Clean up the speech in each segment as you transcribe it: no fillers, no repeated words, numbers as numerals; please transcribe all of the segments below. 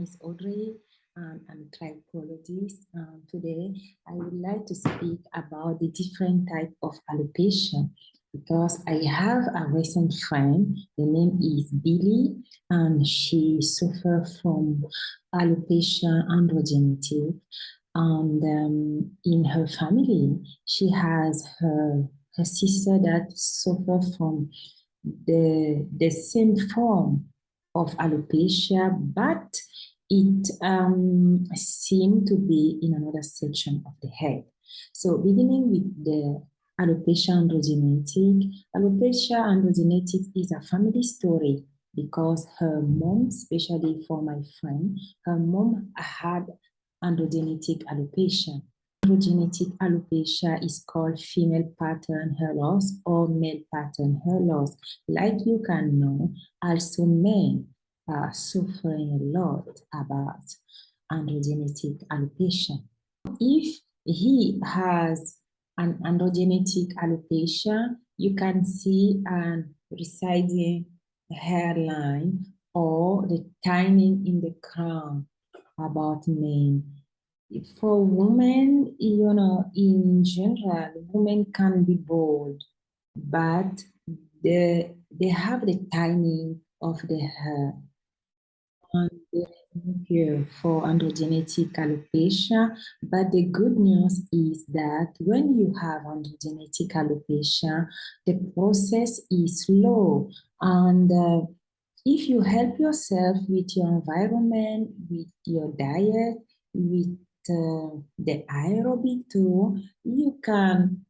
name is Audrey, and I'm a tripologist. Today, I would like to speak about the different type of alopecia because I have a recent friend. The name is Billy, and she suffers from alopecia androgenetic. And in her family, she has her sister that suffers from the same form of alopecia, but it seemed to be in another section of the head. So beginning with the alopecia androgenetic, alopecia androgenetic is a family story because her mom, especially for my friend, her mom had androgenetic alopecia. Androgenetic alopecia is called female pattern hair loss or male pattern hair loss. Like you can know, also men are suffering a lot about androgenetic alopecia. If he has an androgenetic alopecia, you can see an receding hairline or the thinning in the crown about men. For women, in general, women can be bald, but they have the thinning of the hair. And thank you for androgenetic alopecia. But the good news is that when you have androgenetic alopecia, the process is slow. And if you help yourself with your environment, with your diet, with the aerobic too, you can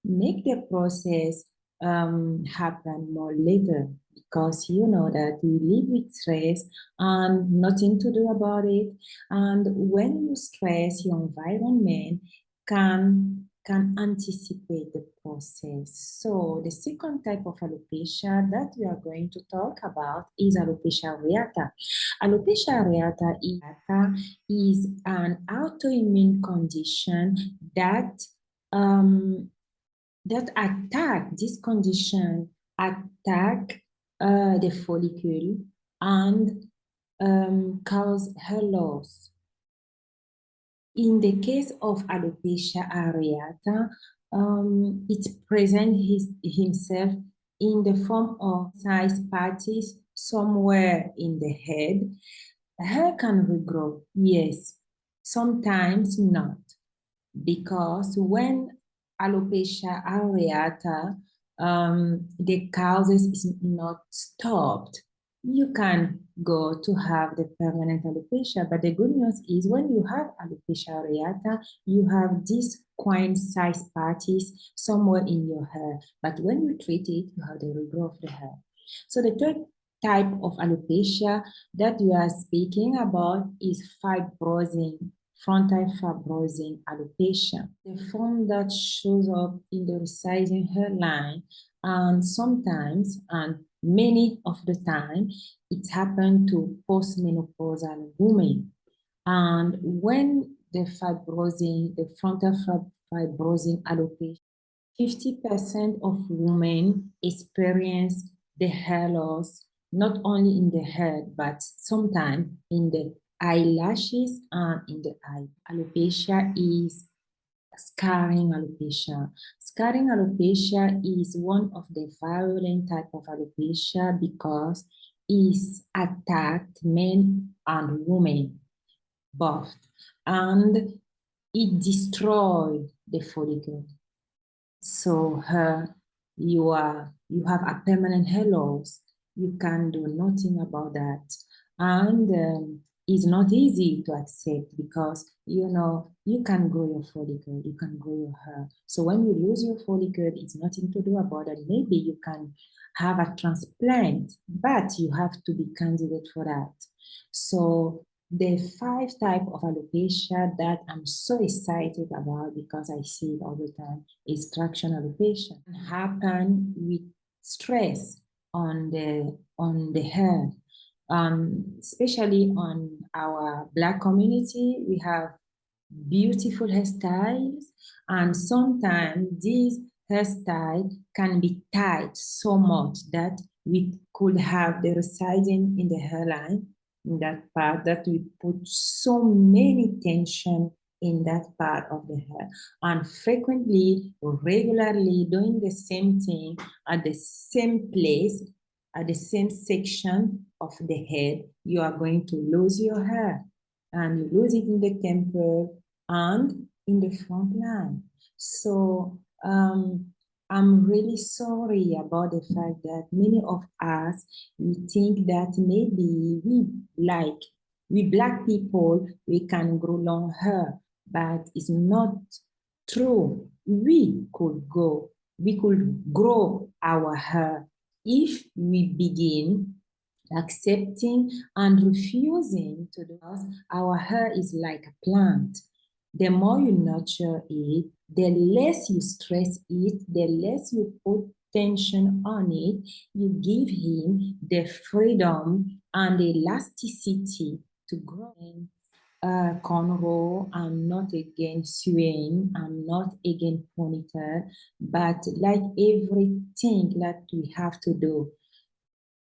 make the process happen more later, because you know that we live with stress and nothing to do about it. And when you stress, your environment can anticipate the process. So the second type of alopecia that we are going to talk about is alopecia areata. Alopecia areata is an autoimmune condition that this condition attack the follicle and cause hair loss. In the case of alopecia areata, it presents himself in the form of size patches somewhere in the head. Hair can regrow, yes, sometimes not, because when alopecia areata, the causes is not stopped, you can go to have the permanent alopecia. But the good news is when you have alopecia areata, you have these coin-sized patches somewhere in your hair. But when you treat it, you have the regrowth of the hair. So the third type of alopecia that we are speaking about is fibrosing, frontal fibrosing alopecia, the form that shows up in the receding hairline, and sometimes, and many of the time, it happens to postmenopausal women. And when the frontal fibrosing alopecia, 50% of women experience the hair loss, not only in the head, but sometimes in the eyelashes and in the eye. Alopecia is scarring alopecia. Scarring alopecia is one of the violent type of alopecia because it attacked men and women both, and it destroyed the follicle. So you have a permanent hair loss. You can do nothing about that. And it's not easy to accept because, you can grow your follicle, you can grow your hair. So when you lose your follicle, it's nothing to do about it. Maybe you can have a transplant, but you have to be candidate for that. So the 5 types of alopecia that I'm so excited about because I see it all the time is traction alopecia. It happen with stress on the hair, especially on our Black community. We have beautiful hairstyles, and sometimes these hairstyles can be tight so much that we could have the receding in the hairline in that part, that we put so many tension in that part of the hair. And frequently, regularly doing the same thing at the same place, at the same section of the head, you are going to lose your hair. And you lose it in the temple and in the front line. So I'm really sorry about the fact that many of us, we think that maybe we black people, we can grow long hair, but it's not true. We could grow our hair if we begin accepting and refusing to do us. Our hair is like a plant. The more you nurture it, the less you stress it, the less you put tension on it, you give him the freedom and the elasticity to grow. Cornrow, I'm not against swing, I'm not against ponytail, but like everything that we have to do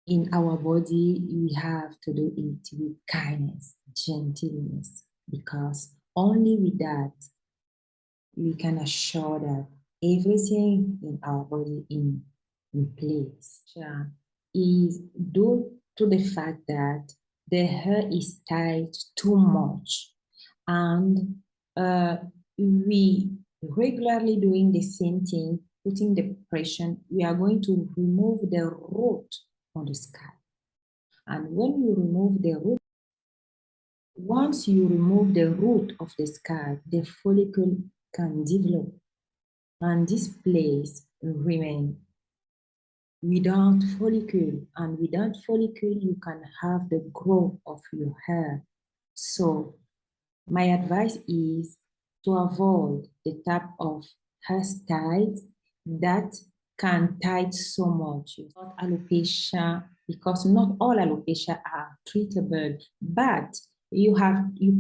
in our body, we have to do it with kindness, gentleness, because only with that we can assure that everything in our body in place. Is due to the fact that the hair is tied too much, and we regularly doing the same thing, putting the pressure, we are going to remove the root on the scalp. And when you remove the root, once you remove the root of the scalp, the follicle can develop, and this place remain. Without follicle, and without follicle, you can have the growth of your hair. So my advice is to avoid the type of hairstyles that can tie so much. Not alopecia, because not all alopecia are treatable, but you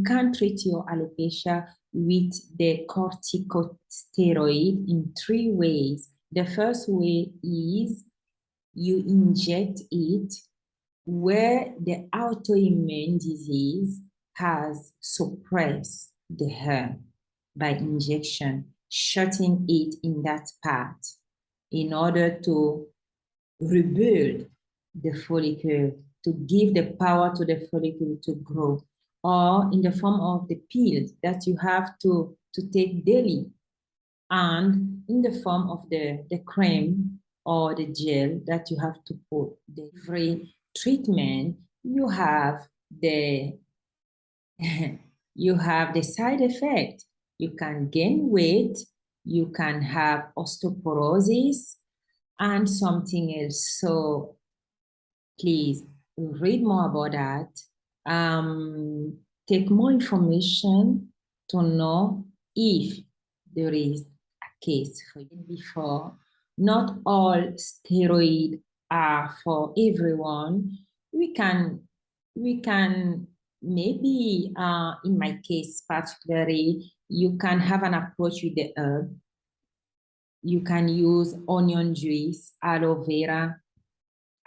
can treat your alopecia with the corticosteroid in 3 ways. The first way is you inject it where the autoimmune disease has suppressed the hair by injection, shutting it in that part in order to rebuild the follicle, to give the power to the follicle to grow, or in the form of the pills that you have to take daily, and in the form of the cream or the gel that you have to put. The free treatment, you have the you have the side effect. You can gain weight, you can have osteoporosis, and something else. So please read more about that. Take more information to know if there is a case for it. Before, not all steroids are for everyone. We can maybe, in my case particularly, you can have an approach with the herb. You can use onion juice, aloe vera,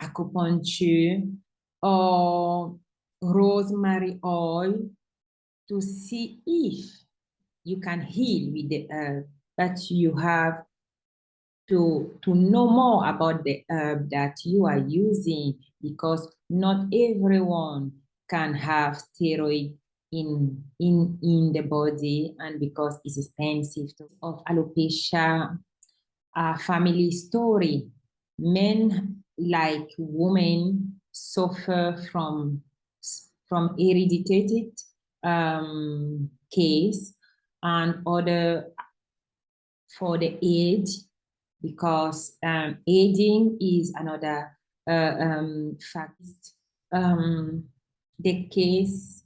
acupuncture, or rosemary oil to see if you can heal with the herb. But you have to know more about the herb that you are using, because not everyone can have steroid in the body, and because it's expensive. Of alopecia, family story. Men like women suffer from hereditary case, and other for the age, because aging is another fact. The case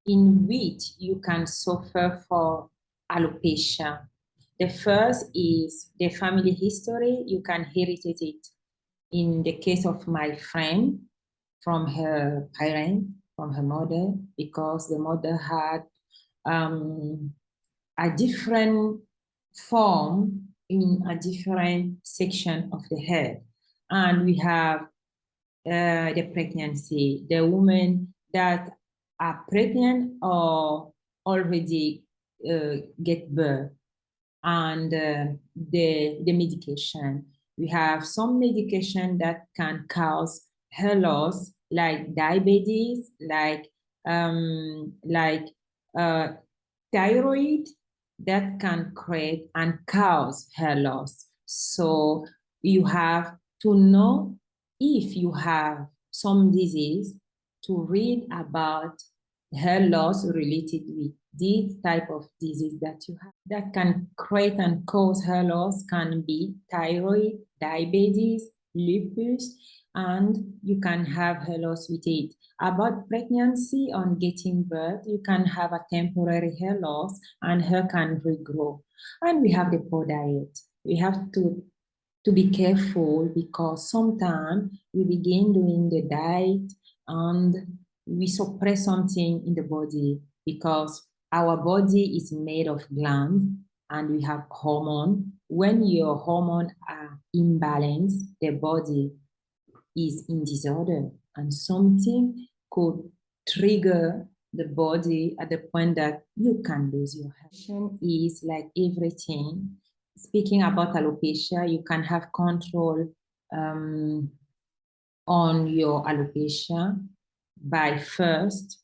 in which you can suffer for alopecia. The first is the family history. You can inherit it. In the case of my friend, from her parent, from her mother, because the mother had a different form in a different section of the head. And we have the pregnancy. The woman that are pregnant or already get birth, and the medication. We have some medication that can cause hair loss, like diabetes, like uh, thyroid, that can create and cause hair loss. So you have to know if you have some disease, to read about hair loss related with this type of disease that you have that can create and cause hair loss can be thyroid, diabetes, lupus, and you can have hair loss with it. About pregnancy, on getting birth, you can have a temporary hair loss and hair can regrow. And we have the poor diet. We have to be careful because sometimes we begin doing the diet and we suppress something in the body because our body is made of gland and we have hormone. When your hormones are imbalanced, the body is in disorder and something could trigger the body at the point that you can lose your hair. Is like everything. Speaking about alopecia, you can have control on your alopecia by first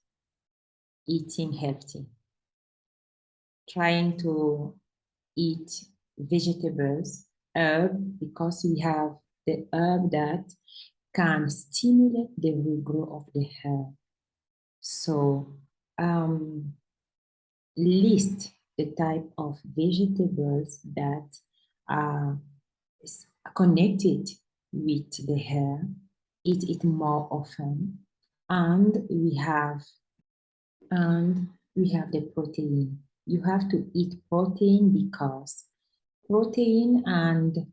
eating healthy, trying to eat vegetables, herb, because we have the herb that can stimulate the regrowth of the hair. So list the type of vegetables that are connected with the hair, eat it more often, and we have the protein. You have to eat protein because protein and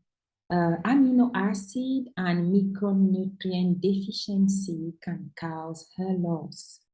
amino acid and micronutrient deficiency can cause hair loss.